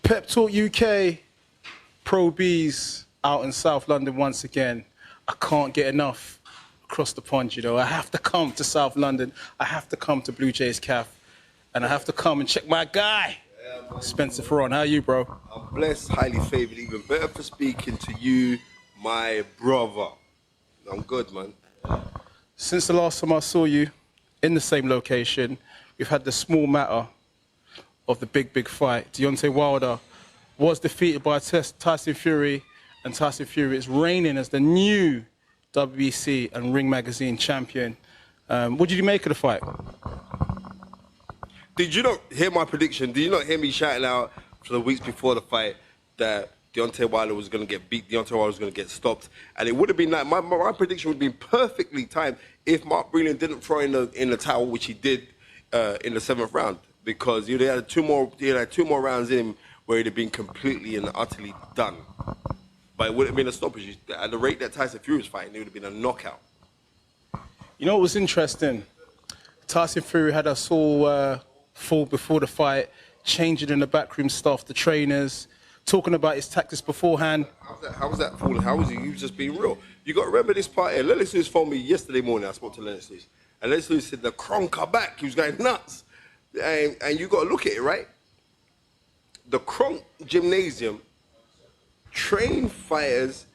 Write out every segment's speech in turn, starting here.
Pep Talk UK, Pro Beez out in South London once again. I can't get enough across the pond, you know. I have to come to South London. I have to come to Blue Jays Caf. And I have to come and check my guy, Spencer Fearon. How are you, bro? I'm blessed, highly favoured, even better for speaking to you, my brother. I'm good, man. Since the last time I saw you in the same location, we've had the small matter of the big fight. Deontay Wilder was defeated by Tyson Fury, and Tyson Fury is reigning as the new WBC and Ring Magazine champion. What did you make of the fight? Did you not hear my prediction? Did you not hear me shouting out for the weeks before the fight that Deontay Wilder was going to get beat, Deontay Wilder was going to get stopped? And it would have been like, my prediction would have been perfectly timed if Mark Breland didn't throw in the towel, which he did in the 7th round. Because he had two more rounds in him where he'd have been completely and utterly done. But it would have been a stoppage. At the rate that Tyson Fury was fighting, it would have been a knockout. You know what was interesting? Tyson Fury had us all fall before the fight, changing in the backroom stuff, the trainers, talking about his tactics beforehand. How was that fooling? How was he? You just being real. You got to remember this part here. Lennox Lewis phoned me yesterday morning. I spoke to Lennox Lewis. And Lennox Lewis said the Kronk are back. He was going nuts. And you got to look at it, right? The Kronk gymnasium train fighters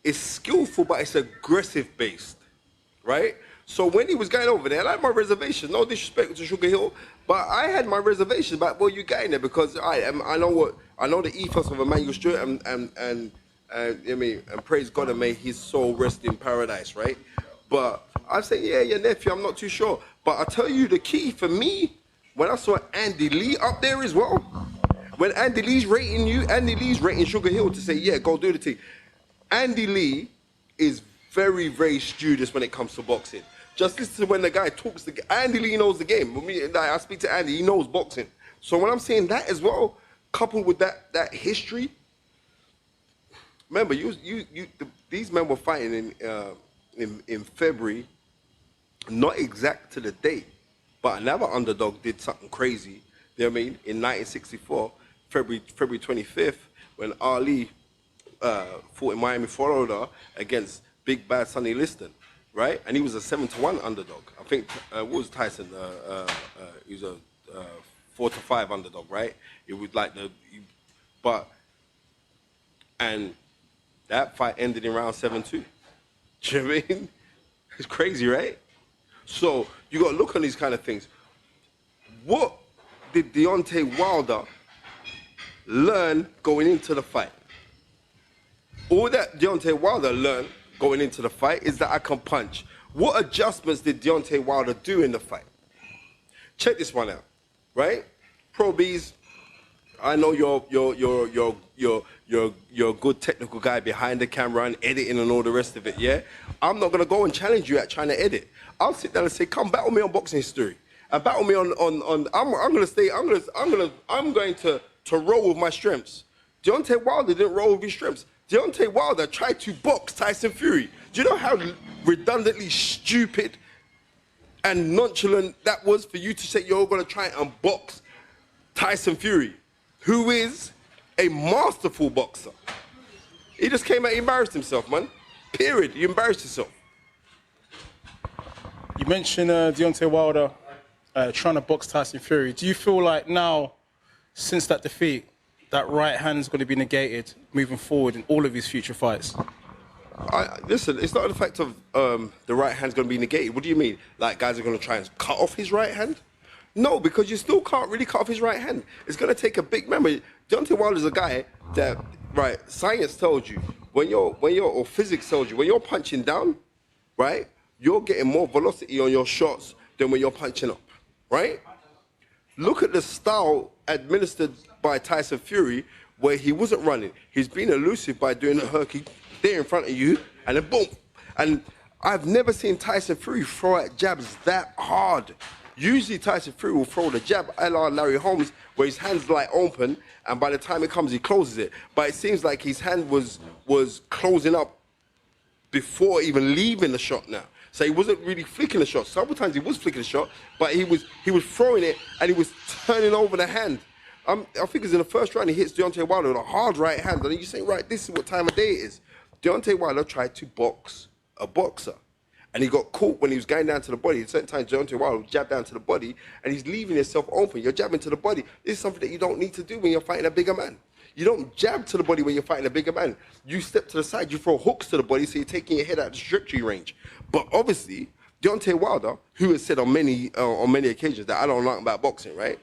is skillful, but it's aggressive based, right? So when he was going over there, I had my reservations. No disrespect to Sugar Hill, but I had my reservations about where you're getting there because I know the ethos of Emmanuel Stewart and praise God and may his soul rest in paradise, right? But I say, yeah, your nephew, I'm not too sure. But I tell you, the key for me, when I saw Andy Lee up there as well, when Andy Lee's rating you, Andy Lee's rating Sugar Hill to say, yeah, go do the thing. Andy Lee is very, very studious when it comes to boxing. Just listen to when the guy talks. Andy Lee knows the game. When I speak to Andy, he knows boxing. So when I'm saying that as well, coupled with that history, remember, these men were fighting in February, not exact to the date, but another underdog did something crazy. You know what I mean? In 1964, February 25th, when Ali fought in Miami, Florida, against Big Bad Sonny Liston. Right, and he was a 7-1 underdog. I think what was Tyson? He was a 4-5 underdog, right? It was like and that fight ended in round 7-2. Do you know what I mean? It's crazy, right? So you got to look on these kind of things. What did Deontay Wilder learn going into the fight? All that Deontay Wilder learned going into the fight is that I can punch. What adjustments did Deontay Wilder do in the fight? Check this one out, right? Pro Beez, I know you're a good technical guy behind the camera and editing and all the rest of it, yeah? I'm not gonna go and challenge you at trying to edit. I'll sit down and say, come battle me on boxing history. And battle me I'm going to roll with my strengths. Deontay Wilder didn't roll with his strengths. Deontay Wilder tried to box Tyson Fury. Do you know how redundantly stupid and nonchalant that was for you to say you're going to try and box Tyson Fury, who is a masterful boxer? He just came out, he embarrassed himself, man. Period. You embarrassed yourself. You mentioned Deontay Wilder trying to box Tyson Fury. Do you feel like now, since that defeat, that right hand's going to be negated moving forward in all of his future fights? Listen, it's not the fact of the right hand's going to be negated. What do you mean? Like guys are going to try and cut off his right hand? No, because you still can't really cut off his right hand. It's going to take a big memory. Deontay Wilder's a guy that, right, science tells you, or physics tells you, when you're punching down, right, you're getting more velocity on your shots than when you're punching up, right? Look at the style administered by Tyson Fury, where he wasn't running. He's been elusive by doing a herky there in front of you, and then boom. And I've never seen Tyson Fury throw at jabs that hard. Usually Tyson Fury will throw the jab a la Larry Holmes, where his hand's like open, and by the time it comes, he closes it. But it seems like his hand was closing up before even leaving the shot now. So he wasn't really flicking the shot. Several times he was flicking the shot, but he was throwing it and he was turning over the hand. I think it's in the first round, he hits Deontay Wilder with a hard right hand. And you're saying, right, this is what time of day it is. Deontay Wilder tried to box a boxer. And he got caught when he was going down to the body. At certain times, Deontay Wilder would jab down to the body, and he's leaving himself open. You're jabbing to the body. This is something that you don't need to do when you're fighting a bigger man. You don't jab to the body when you're fighting a bigger man. You step to the side, you throw hooks to the body, so you're taking your head out of the trajectory range. But obviously, Deontay Wilder, who has said on many occasions that I don't like about boxing, right?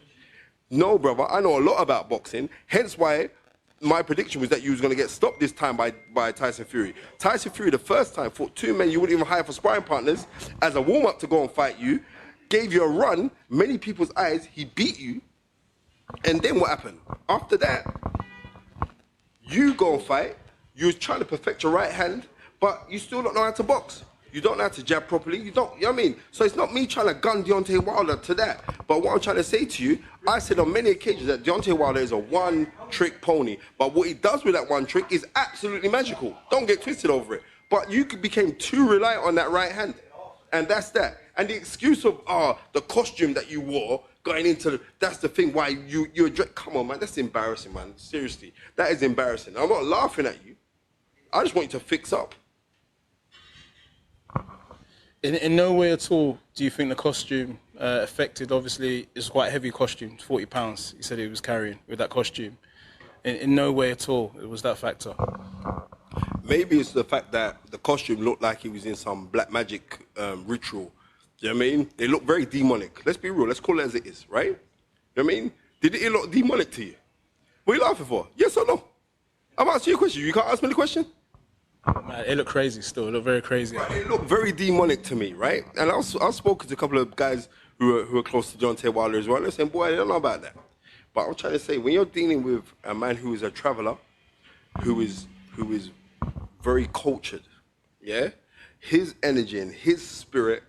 No, brother, I know a lot about boxing, hence why my prediction was that you was going to get stopped this time by Tyson Fury. Tyson Fury, the first time, fought two men you wouldn't even hire for sparring partners as a warm-up to go and fight you, gave you a run, many people's eyes, he beat you, and then what happened? After that, you go and fight, you was trying to perfect your right hand, but you still don't know how to box. You don't know how to jab properly. You know what I mean? So it's not me trying to gun Deontay Wilder to that. But what I'm trying to say to you, I said on many occasions that Deontay Wilder is a one-trick pony. But what he does with that one trick is absolutely magical. Don't get twisted over it. But you became too reliant on that right hand. And that's that. And the excuse of, the costume that you wore going into, that's the thing why you're, come on, man, that's embarrassing, man. Seriously, that is embarrassing. I'm not laughing at you. I just want you to fix up. In no way at all do you think the costume affected, obviously, it's quite a heavy costume, 40 pounds, he said he was carrying with that costume. In no way at all, it was that factor. Maybe it's the fact that the costume looked like he was in some black magic ritual. You know what I mean? It looked very demonic. Let's be real, let's call it as it is, right? You know what I mean? Did it look demonic to you? What are you laughing for? Yes or no? I'm asking you a question. You can't ask me the question? Man, it looked crazy still. It looked very crazy. Right, it looked very demonic to me, right? And I've spoken to a couple of guys who are close to Deontay Wilder as well. They're saying, boy, I don't know about that. But I'm trying to say, when you're dealing with a man who is a traveler, who is very cultured, yeah? His energy and his spirit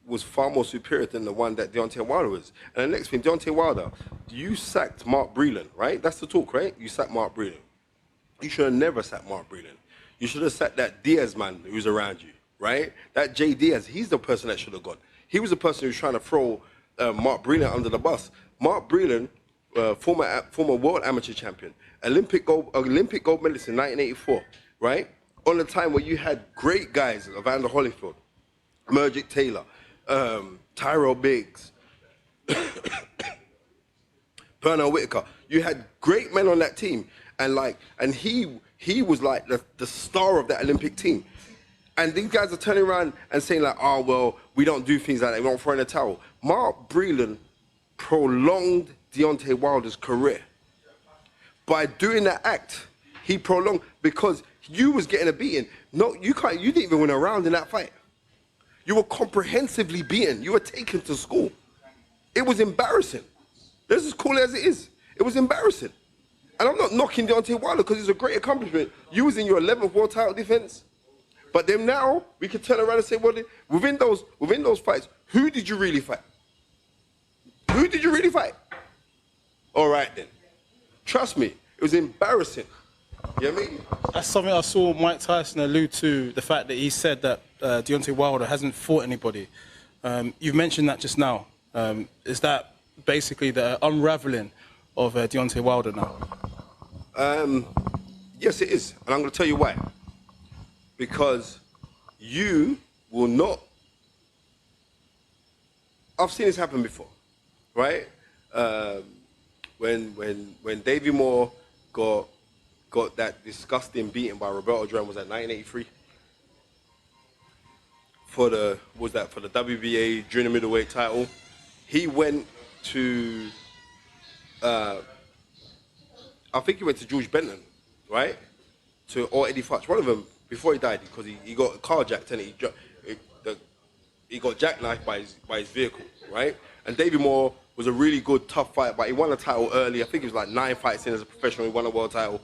was far more superior than the one that Deontay Wilder was. And the next thing, Deontay Wilder, you sacked Mark Breland, right? That's the talk, right? You sacked Mark Breland. You should have never sacked Mark Breland. You should have sacked that Deas man who's around you, right? That J. Deas, he's the person that should have gone. He was the person who was trying to throw Mark Breland under the bus. Mark Breland, former world amateur champion, Olympic gold medalist in 1984, right? On the time where you had great guys, Evander Holyfield, Mergic Taylor, Tyrell Biggs, Pernell Whitaker. You had great men on that team. And he was like the star of that Olympic team. And these guys are turning around and saying like, oh, well, we don't do things like that. We don't throw in a towel. Mark Breland prolonged Deontay Wilder's career. By doing that act, he prolonged, because you was getting a beating. No, you didn't even win a round in that fight. You were comprehensively beaten. You were taken to school. It was embarrassing. This is cool as it is. It was embarrassing. And I'm not knocking Deontay Wilder because it's a great accomplishment. You was in your 11th world title defense. But then now, we can turn around and say, well, within those fights, who did you really fight? Who did you really fight? All right, then. Trust me, it was embarrassing. You know what I mean? That's something I saw Mike Tyson allude to, the fact that he said that Deontay Wilder hasn't fought anybody. You've mentioned that just now. Is that basically the unraveling of Deontay Wilder now? Yes, it is. And I'm going to tell you why. Because you will not... I've seen this happen before, right? When Davey Moore got that disgusting beating by Roberto Duran, was that 1983? For the WBA junior middleweight title, he went to... I think he went to George Benton, right? Or Eddie Futch, one of them, before he died, because he got carjacked and he got jackknifed by his vehicle, right? And Davey Moore was a really good, tough fighter, but he won a title early. I think he was like 9 fights in as a professional. He won a world title,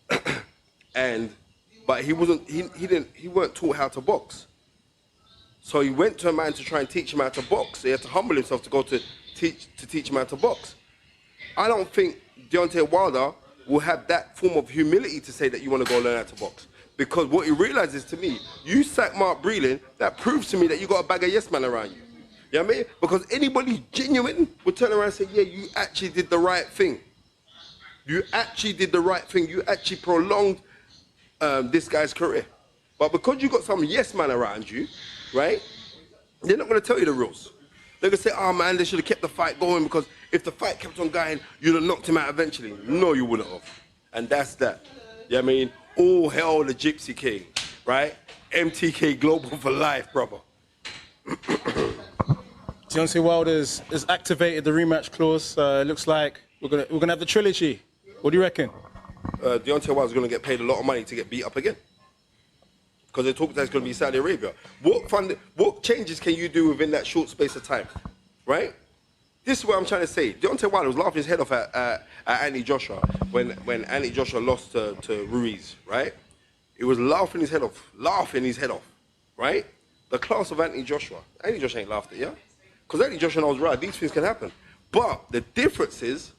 but he weren't taught how to box. So he went to a man to try and teach him how to box. He had to humble himself to go to teach him how to box. I don't think Deontay Wilder will have that form of humility to say that you want to go learn how to box. Because what he realizes to me, you sack Mark Breland, that proves to me that you got a bag of yes man around you. You know what I mean? Because anybody genuine would turn around and say, yeah, you actually did the right thing. You actually did the right thing. You actually prolonged this guy's career. But because you got some yes man around you, right, they're not going to tell you the rules. They're going to say, oh man, they should have kept the fight going because if the fight kept on going, you'd have knocked him out eventually. No, you wouldn't have. And that's that. You know what I mean? All hell the Gypsy King, right? MTK Global for life, brother. Deontay Wilder's has activated the rematch clause. Looks like we're gonna have the trilogy. What do you reckon? Deontay Wilder's going to get paid a lot of money to get beat up again. Because they talk that's going to be Saudi Arabia. What changes can you do within that short space of time, right? This is what I'm trying to say. Deontay Wilder was laughing his head off at Anthony Joshua when Anthony Joshua lost to Ruiz, right? He was laughing his head off, right? The class of Anthony Joshua ain't laughed at, yeah? Because Anthony Joshua knows, right, these things can happen. But the difference is,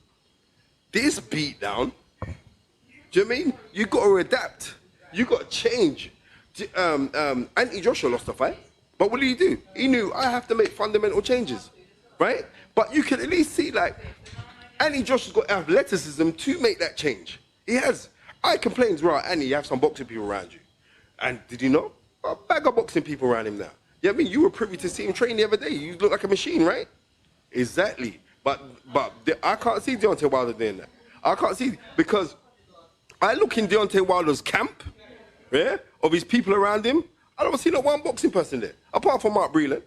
this beatdown, do you know what I mean? You got to adapt. You got to change. Anthony Joshua lost the fight, but what did he do? He knew I have to make fundamental changes, right? But you can at least see, like, Anthony Joshua's got athleticism to make that change. He has. I complained, right, Anthony, you have some boxing people around you. And did he not? A bag of boxing people around him now. Yeah, I mean, you were privy to see him train the other day. You look like a machine, right? Exactly. But I can't see Deontay Wilder doing that. I can't see, because I look in Deontay Wilder's camp, yeah, of his people around him. I don't see not one boxing person there, apart from Mark Breland.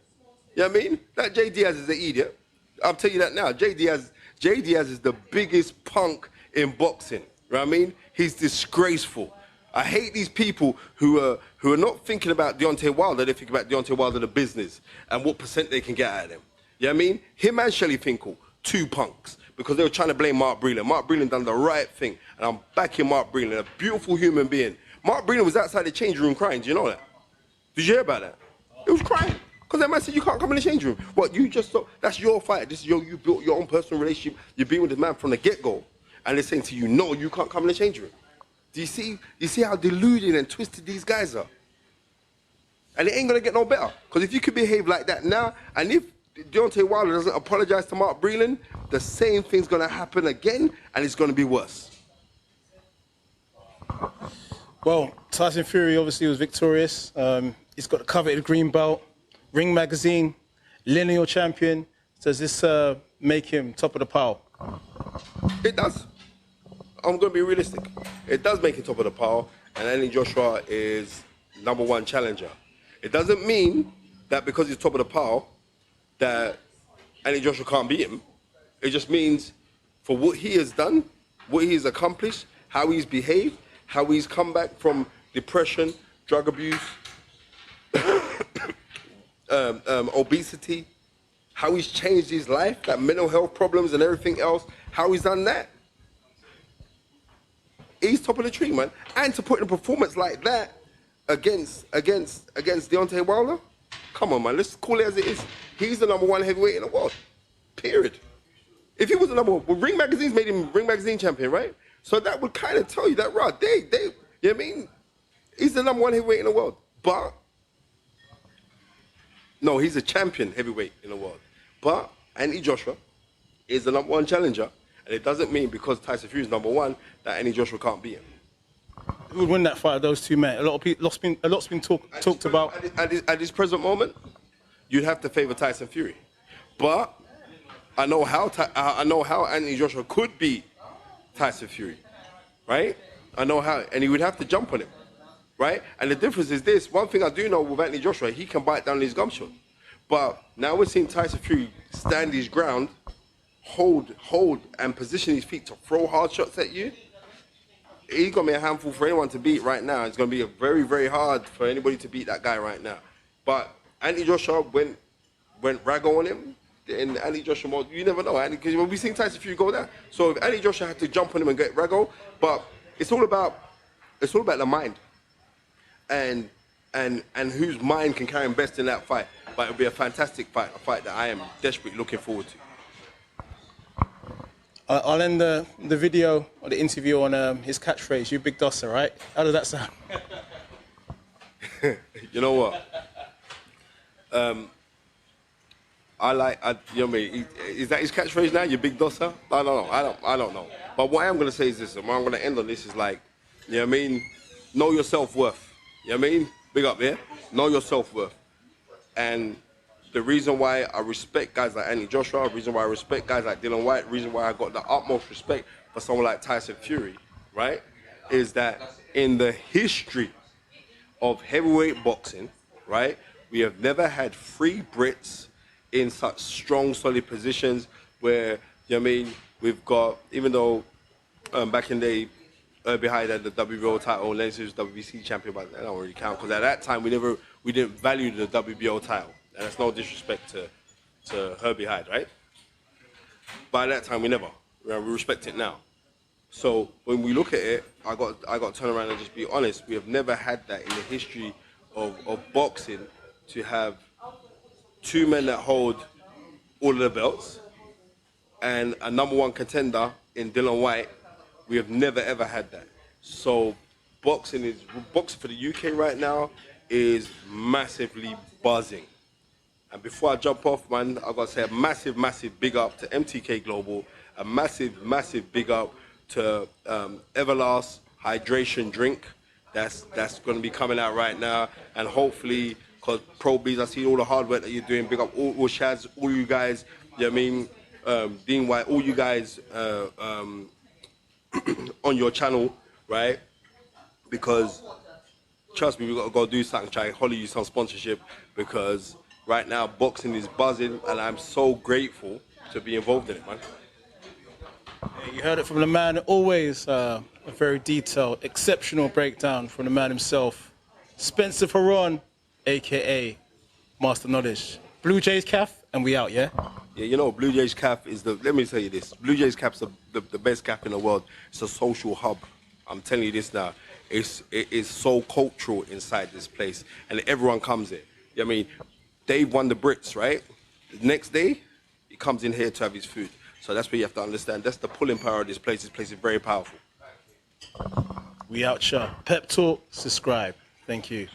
You know what I mean? That Deas is an idiot. I'll tell you that now. Deas is the biggest punk in boxing. You know what I mean? He's disgraceful. I hate these people who are not thinking about Deontay Wilder. They think about Deontay Wilder, the business, and what percent they can get out of him. You know what I mean? Him and Shelley Finkel, two punks, because they were trying to blame Mark Breland. Mark Breland done the right thing, and I'm backing Mark Breland, a beautiful human being. Mark Breland was outside the change room crying. Do you know that? Did you hear about that? He was crying. Because that man said, you can't come in the change room. What, you just thought, that's your fight. This is you built your own personal relationship. You've been with this man from the get-go. And they're saying to you, no, you can't come in the change room. Do you see how deluded and twisted these guys are? And it ain't going to get no better. Because if you could behave like that now, and if Deontay Wilder doesn't apologize to Mark Breland, the same thing's going to happen again, and it's going to be worse. Well, Tyson Fury obviously was victorious. He's got the coveted green belt. Ring Magazine, lineal champion. Does this make him top of the pile? It does. I'm going to be realistic. It does make him top of the pile, and Anthony Joshua is #1 challenger. It doesn't mean that because he's top of the pile that Anthony Joshua can't beat him. It just means for what he has done, what he has accomplished, how he's behaved, how he's come back from depression, drug abuse, obesity, how he's changed his life, that mental health problems and everything else, how he's done that. He's top of the tree, man. And to put in a performance like that against Deontay Wilder, come on, man. Let's call it as it is. He's the #1 heavyweight in the world. Period. If he was the #1, well, Ring Magazine's made him Ring Magazine champion, right? So that would kind of tell you that, right? You know what I mean? He's the #1 heavyweight in the world. But no, he's a champion heavyweight in the world. But Anthony Joshua is the #1 challenger, and it doesn't mean because Tyson Fury is #1 that Anthony Joshua can't beat him. Who would win that fight of those two men? A lot's been talked about. At this present moment, you'd have to favor Tyson Fury. But I know how Anthony Joshua could beat Tyson Fury, right? I know how, and he would have to jump on him, right? And the difference is this: one thing I do know with Anthony Joshua, he can bite down his gumshoe. But now we're seeing Tyson Fury stand his ground, hold, and position his feet to throw hard shots at you. He's going to be a handful for anyone to beat right now. It's going to be very, very hard for anybody to beat that guy right now. But Anthony Joshua went raggo on him. And Anthony Joshua, you never know, because we've seen Tyson Fury go down. So if Anthony Joshua had to jump on him and get raggo, but it's all about the mind, and whose mind can carry him best in that fight. But it'll be a fantastic fight, a fight that I am desperately looking forward to. I'll end the video or the interview on his catchphrase, "You big dosser," right? How does that sound? You know what? I like, you know what I mean? Is that his catchphrase now? You big dosser? I don't know. I don't know. But what I am going to say is this, and what I'm going to end on this is like, you know what I mean? Know your self-worth. You know what I mean? Big up, yeah? Know your self-worth. And the reason why I respect guys like Anthony Joshua, the reason why I respect guys like Dillian Whyte, the reason why I got the utmost respect for someone like Tyson Fury, right? Is that in the history of heavyweight boxing, right? We have never had 3 Brits in such strong, solid positions where, you know what I mean, we've got, even though back in the day, behind had the WBO title, Lennox was WBC champion, but that don't really count, because at that time we didn't value the WBO title. And that's no disrespect to Herbie Hyde, right? By that time we never. We respect it now. So when we look at it, I got to turn around and just be honest. We have never had that in the history of boxing, to have 2 men that hold all of the belts and a #1 contender in Dillian Whyte. We have never ever had that. So boxing for the UK right now is massively buzzing. And before I jump off, man, I got to say a massive, massive big up to MTK Global, a massive, massive big up to Everlast Hydration Drink. That's going to be coming out right now, and hopefully, because Pro Beez, I see all the hard work that you're doing. Big up all Shaz, all you guys. You know what I mean? Dean White, all you guys on your channel, right? Because trust me, we got to go do something. Try holly you some sponsorship, because right now boxing is buzzing, and I'm so grateful to be involved in it, man. Yeah, you heard it from the man. Always a very detailed, exceptional breakdown from the man himself, Spencer Fearon, aka Master Knowledge. Blue Jays Calf, and we out, yeah? Yeah, you know, Blue Jays Calf is let me tell you this. Blue Jays Calf's the best calf in the world. It's a social hub. I'm telling you this now. It is so cultural inside this place, and everyone comes here. You know what I mean? Dave won the Brits, right? The next day, he comes in here to have his food. So that's what you have to understand. That's the pulling power of this place. This place is very powerful. We out, sure. Pep Talk, subscribe. Thank you.